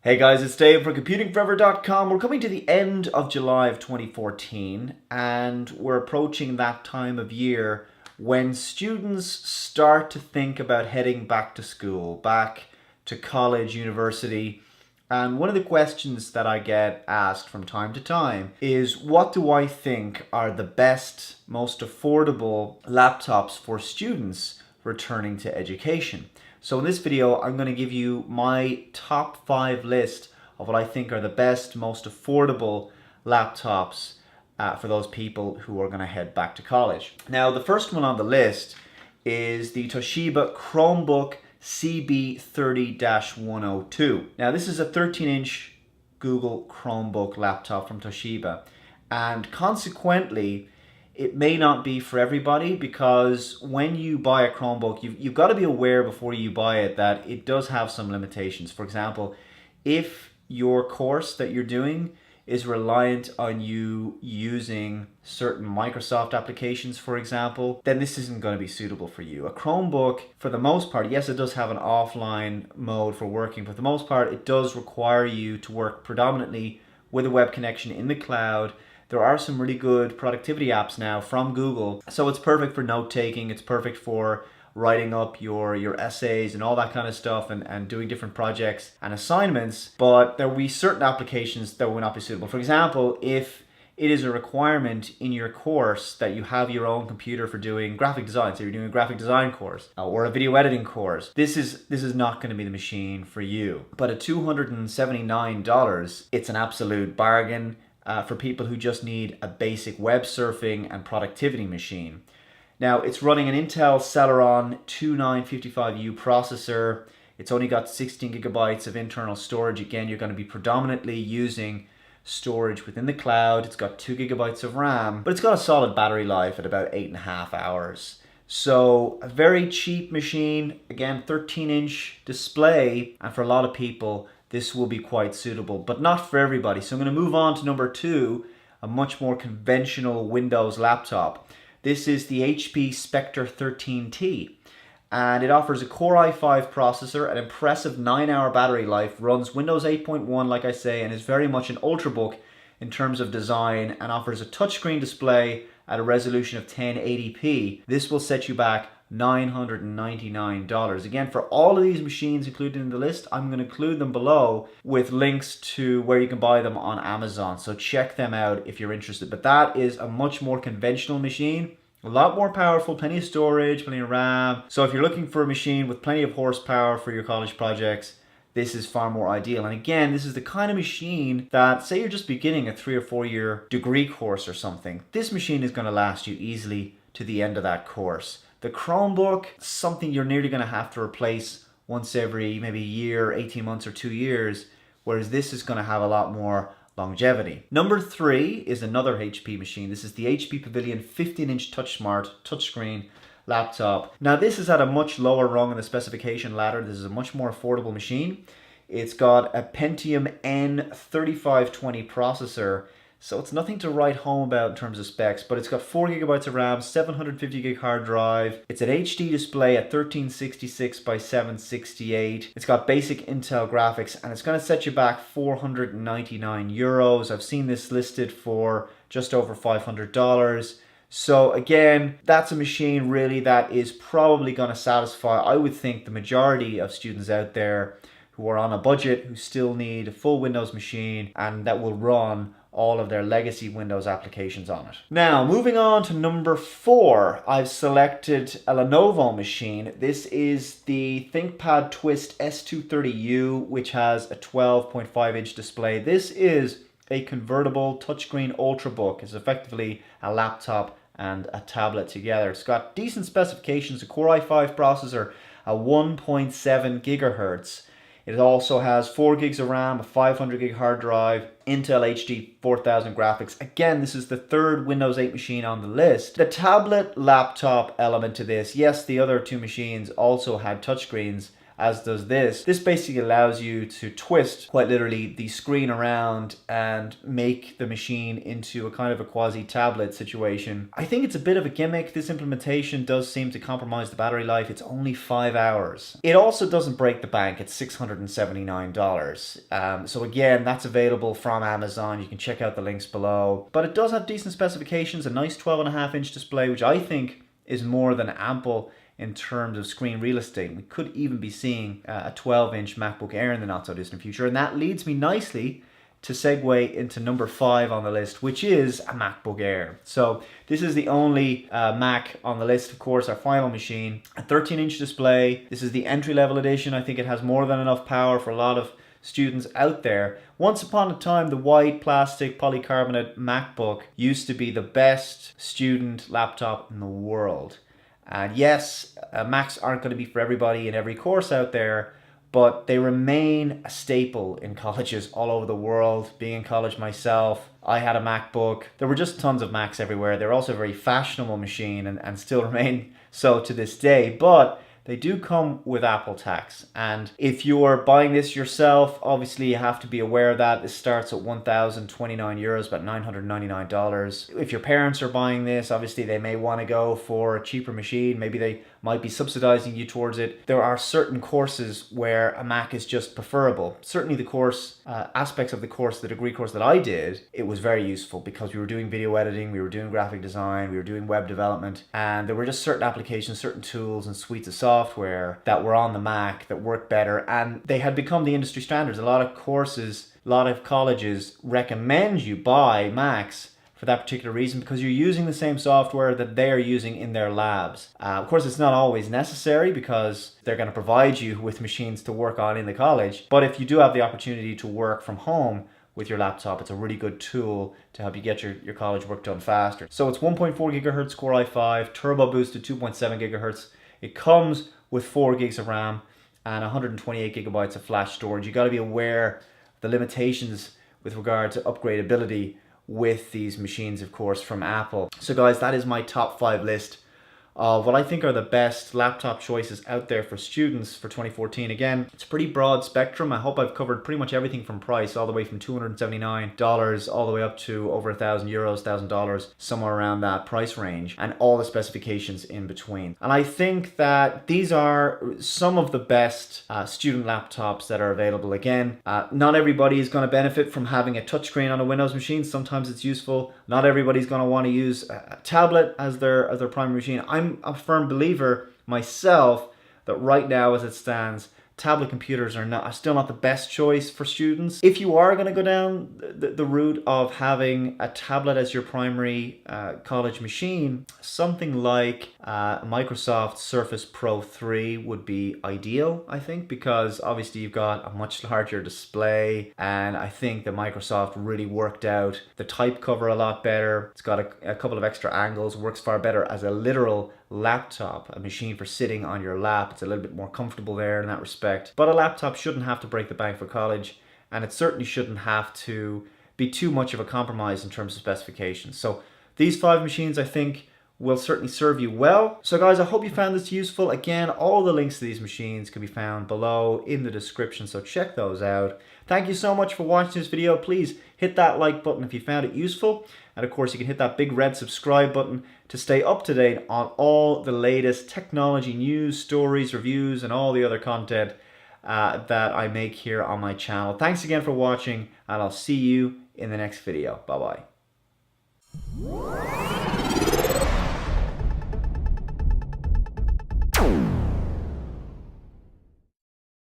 Hey guys, it's Dave from ComputingForever.com. We're coming to the end of July of 2014 and we're approaching that time of year when students start to think about heading back to school, back to college, university. And one of the questions that I get asked from time to time is, what do I think are the best, most affordable laptops for students returning to education? So in this video, I'm going to give you my top 5 list of what I think are the best, most affordable laptops for those people who are going to head back to college. Now, the first one on the list is the Toshiba Chromebook CB30-102. Now, this is a 13-inch Google Chromebook laptop from Toshiba, and consequently, it may not be for everybody, because when you buy a Chromebook, you've got to be aware before you buy it that it does have some limitations. For example, if your course that you're doing is reliant on you using certain Microsoft applications, for example, then this isn't going to be suitable for you. A Chromebook, for the most part, yes, it does have an offline mode for working, but for the most part, it does require you to work predominantly with a web connection in the cloud. There are some really good productivity apps now from Google, so it's perfect for note-taking, it's perfect for writing up your essays and all that kind of stuff, and doing different projects and assignments. But there will be certain applications that will not be suitable. For example, if it is a requirement in your course that you have your own computer for doing graphic design, so you're doing a graphic design course or a video editing course, this is not going to be the machine for you. But at $279, it's an absolute bargain for people who just need a basic web surfing and productivity machine. Now, it's running an Intel Celeron 2955U processor. It's only got 16 gigabytes of internal storage. Again, you're going to be predominantly using storage within the cloud. It's got 2 gigabytes of RAM, but it's got a solid battery life at about 8.5 hours. So a very cheap machine, again, 13-inch display, and for a lot of people, this will be quite suitable, but not for everybody. So I'm going to move on to number 2, a much more conventional Windows laptop. This is the HP Spectre 13T, and it offers a Core i5 processor, an impressive 9-hour battery life, runs Windows 8.1 like I say, and is very much an ultrabook in terms of design, and offers a touchscreen display at a resolution of 1080p. This will set you back $999. Again, for all of these machines included in the list, I'm going to include them below with links to where you can buy them on Amazon. So check them out if you're interested. But that is a much more conventional machine, a lot more powerful, plenty of storage, plenty of RAM. So if you're looking for a machine with plenty of horsepower for your college projects, this is far more ideal. And again, this is the kind of machine that, say you're just beginning a 3 or 4 year degree course or something, this machine is going to last you easily to the end of that course. The Chromebook, something you're nearly going to have to replace once every maybe a year, 18 months or 2 years, whereas this is going to have a lot more longevity. Number 3 is another HP machine. This is the HP Pavilion 15-inch touchscreen laptop. Now, this is at a much lower rung in the specification ladder. This is a much more affordable machine. It's got a Pentium N3520 processor, so it's nothing to write home about in terms of specs, but it's got 4 gigabytes of RAM, 750 gig hard drive. It's an HD display at 1366 by 768. It's got basic Intel graphics, and it's going to set you back 499 euros. I've seen this listed for just over $500. So again, that's a machine really that is probably going to satisfy, I would think, the majority of students out there who are on a budget, who still need a full Windows machine, and that will run all of their legacy Windows applications on it. Now, moving on to number 4, I've selected a Lenovo machine. This is the ThinkPad Twist S230U, which has a 12.5-inch display. This is a convertible touchscreen ultrabook. It's effectively a laptop and a tablet together. It's got decent specifications, a Core i5 processor, a 1.7 gigahertz. It also has 4 gigs of RAM, a 500 gig hard drive, Intel HD 4000 graphics. Again, this is the 3rd Windows 8 machine on the list. The tablet laptop element to this, yes, the other 2 machines also had touchscreens as does this. This basically allows you to twist, quite literally, the screen around and make the machine into a kind of a quasi-tablet situation. I think it's a bit of a gimmick. This implementation does seem to compromise the battery life. It's only 5 hours. It also doesn't break the bank. It's $679. So again, that's available from Amazon. You can check out the links below. But it does have decent specifications, a nice 12.5-inch display, which I think is more than ample in terms of screen real estate. We could even be seeing a 12-inch MacBook Air in the not so distant future. And that leads me nicely to segue into number 5 on the list, which is a MacBook Air. So this is the only Mac on the list, of course, our final machine. A 13-inch display. This is the entry-level edition. I think it has more than enough power for a lot of students out there. Once upon a time, the white plastic polycarbonate MacBook used to be the best student laptop in the world. And yes, Macs aren't going to be for everybody in every course out there, but they remain a staple in colleges all over the world. Being in college myself, I had a MacBook. There were just tons of Macs everywhere. They're also a very fashionable machine and still remain so to this day. But they do come with Apple tax. And if you're buying this yourself, obviously you have to be aware of that. This starts at €1,029, about $999. If your parents are buying this, obviously they may want to go for a cheaper machine. Maybe they might be subsidizing you towards it. There are certain courses where a Mac is just preferable. Certainly the course, aspects of the course, the degree course that I did, it was very useful because we were doing video editing, we were doing graphic design, we were doing web development, and there were just certain applications, certain tools and suites of software that were on the Mac that worked better, and they had become the industry standards. A lot of courses, a lot of colleges recommend you buy Macs for that particular reason, because you're using the same software that they're using in their labs. Of course, it's not always necessary because they're going to provide you with machines to work on in the college. But if you do have the opportunity to work from home with your laptop, it's a really good tool to help you get your college work done faster. So it's 1.4 gigahertz Core i5, turbo boosted 2.7 gigahertz. It comes with 4 gigs of RAM and 128 gigabytes of flash storage. You got to be aware of the limitations with regard to upgradability with these machines, of course, from Apple. So guys, that is my top 5 list of what I think are the best laptop choices out there for students for 2014. Again, it's a pretty broad spectrum. I hope I've covered pretty much everything from price, all the way from $279 all the way up to over €1,000, $1,000, somewhere around that price range, and all the specifications in between. And I think that these are some of the best student laptops that are available. Again, not everybody is going to benefit from having a touchscreen on a Windows machine. Sometimes it's useful. Not everybody's going to want to use a tablet as their primary machine. I'm a firm believer myself that right now, as it stands, tablet computers are still not the best choice for students. If you are going to go down the route of having a tablet as your primary college machine, something like Microsoft Surface Pro 3 would be ideal, I think, because obviously you've got a much larger display, and I think that Microsoft really worked out the type cover a lot better. It's got a couple of extra angles, works far better as a literal laptop, a machine for sitting on your lap. It's a little bit more comfortable there in that respect. But a laptop shouldn't have to break the bank for college, and it certainly shouldn't have to be too much of a compromise in terms of specifications. So these 5 machines, I think, will certainly serve you well. So guys, I hope you found this useful. Again, all the links to these machines can be found below in the description, so check those out. Thank you so much for watching this video. Please hit that like button if you found it useful. And of course, you can hit that big red subscribe button to stay up to date on all the latest technology news, stories, reviews, and all the other content that I make here on my channel. Thanks again for watching, and I'll see you in the next video. Bye-bye.